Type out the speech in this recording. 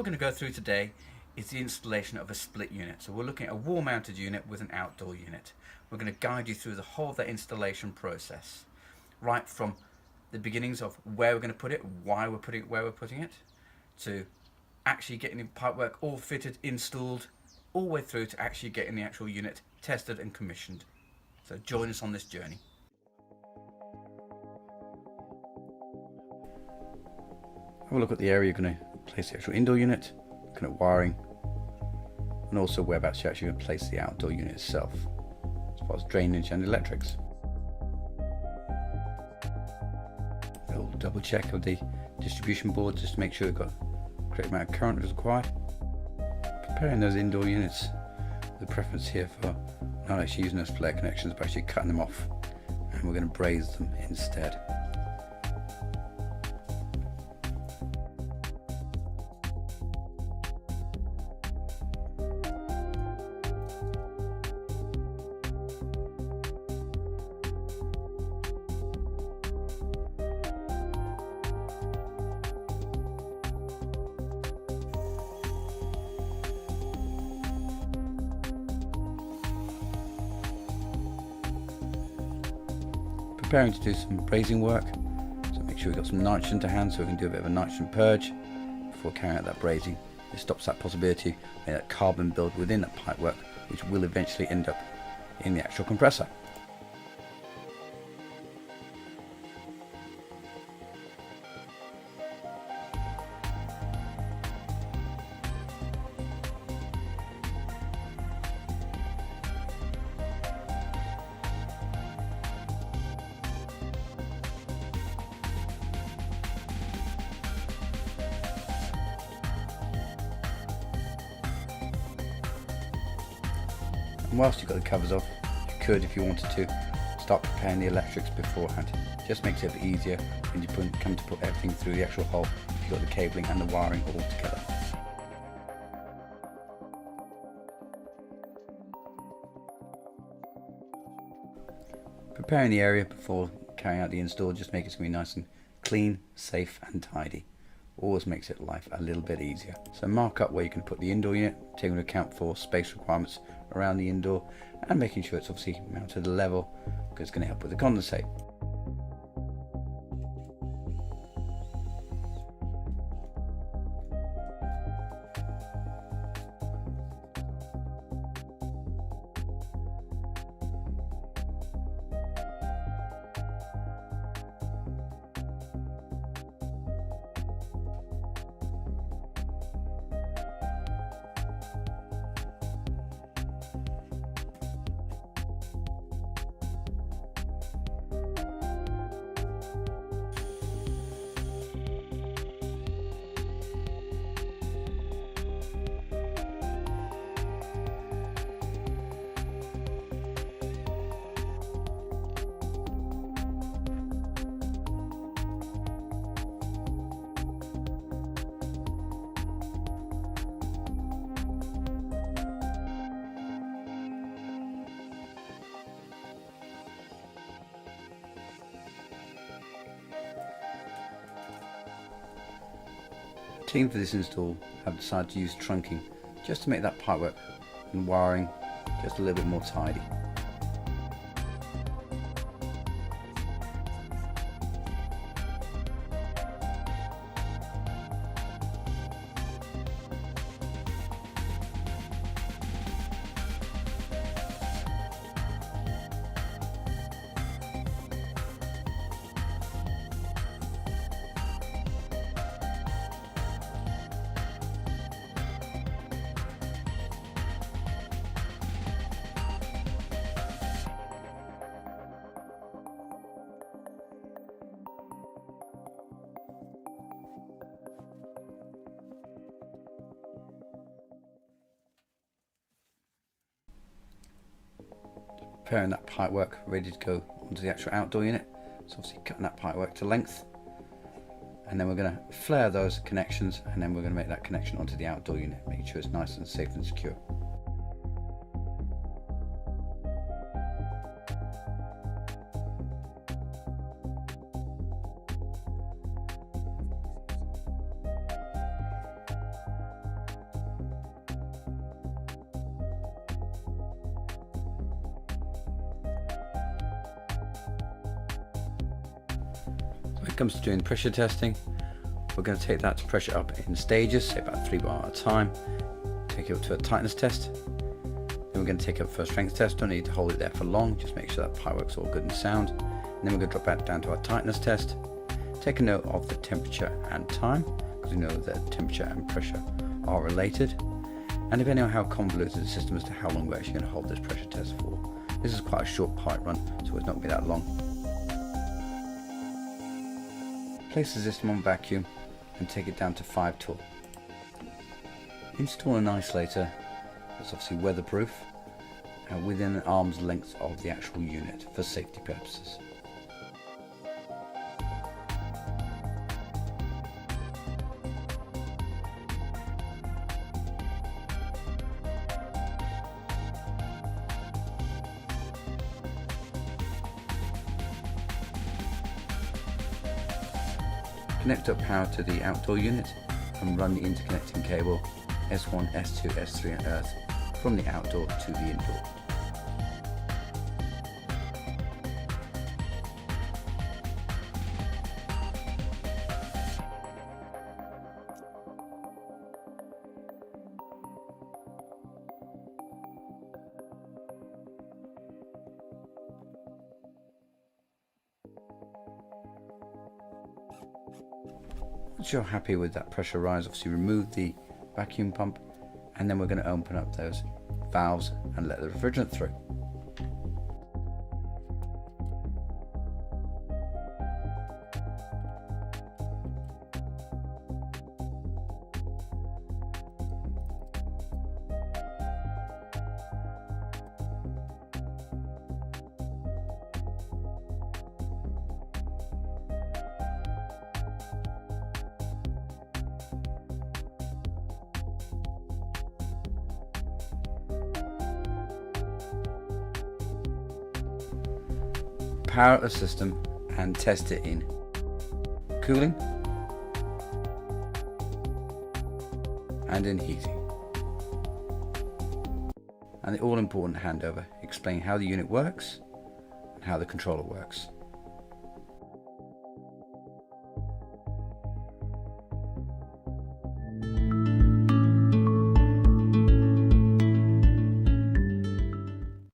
we're going to go through today is the installation of a split unit. So we're looking at a wall mounted unit with an outdoor unit. We're going to guide you through the whole of that installation process, right from the beginnings of where we're going to put it, why we're putting it where we're putting it, to actually getting the pipework all fitted, installed, all the way through to actually getting the actual unit tested and commissioned. So join us on this journey. Have a look at the area you're going to place the actual indoor unit, looking at wiring, and also whereabouts you're actually going to place the outdoor unit itself, as far as drainage and electrics. A little double check of the distribution board just to make sure you've got the correct amount of current as required. Preparing those indoor units, the preference here for not actually using those flare connections but actually cutting them off, and we're going to braze them instead. Preparing to do some brazing work, so make sure we've got some nitrogen to hand so we can do a bit of a nitrogen purge before carrying out that brazing. It stops that possibility of that carbon build within that pipework, which will eventually end up in the actual compressor. And whilst you've got the covers off, you could, if you wanted to, start preparing the electrics beforehand. Just makes it a bit easier when you come to put everything through the actual hole. You've got the cabling and the wiring all together. Preparing the area before carrying out the install just makes it going to be nice and clean, safe and tidy. Always makes it life a little bit easier. So mark up where you can put the indoor unit, taking into account for space requirements around the indoor, and making sure it's obviously mounted at a level because it's going to help with the condensate. The team for this install have decided to use trunking just to make that pipework and wiring just a little bit more tidy. Preparing that pipework ready to go onto the actual outdoor unit. So obviously cutting that pipework to length, and then we're going to flare those connections, and then we're going to make that connection onto the outdoor unit, making sure it's nice and safe and secure. When it comes to doing pressure testing, we're going to take that pressure up in stages, say about 3 bar at a time. Take it up to a tightness test. Then we're going to take it up for a strength test. Don't need to hold it there for long, just make sure that pipe works all good and sound. And then we're going to drop back down to our tightness test. Take a note of the temperature and time, because we know that temperature and pressure are related. And depending on how convoluted the system as to how long we're actually going to hold this pressure test for. This is quite a short pipe run, so it's not going to be that long. Place the system on vacuum and take it down to 5 torr. Install an isolator that's obviously weatherproof and within an arm's length of the actual unit for safety purposes. Connect up power to the outdoor unit and run the interconnecting cable S1, S2, S3 and earth from the outdoor to the indoor. Once you're happy with that pressure rise, obviously remove the vacuum pump and then we're going to open up those valves and let the refrigerant through. Power up the system and test it in cooling and in heating. And the all important handover explaining how the unit works and how the controller works.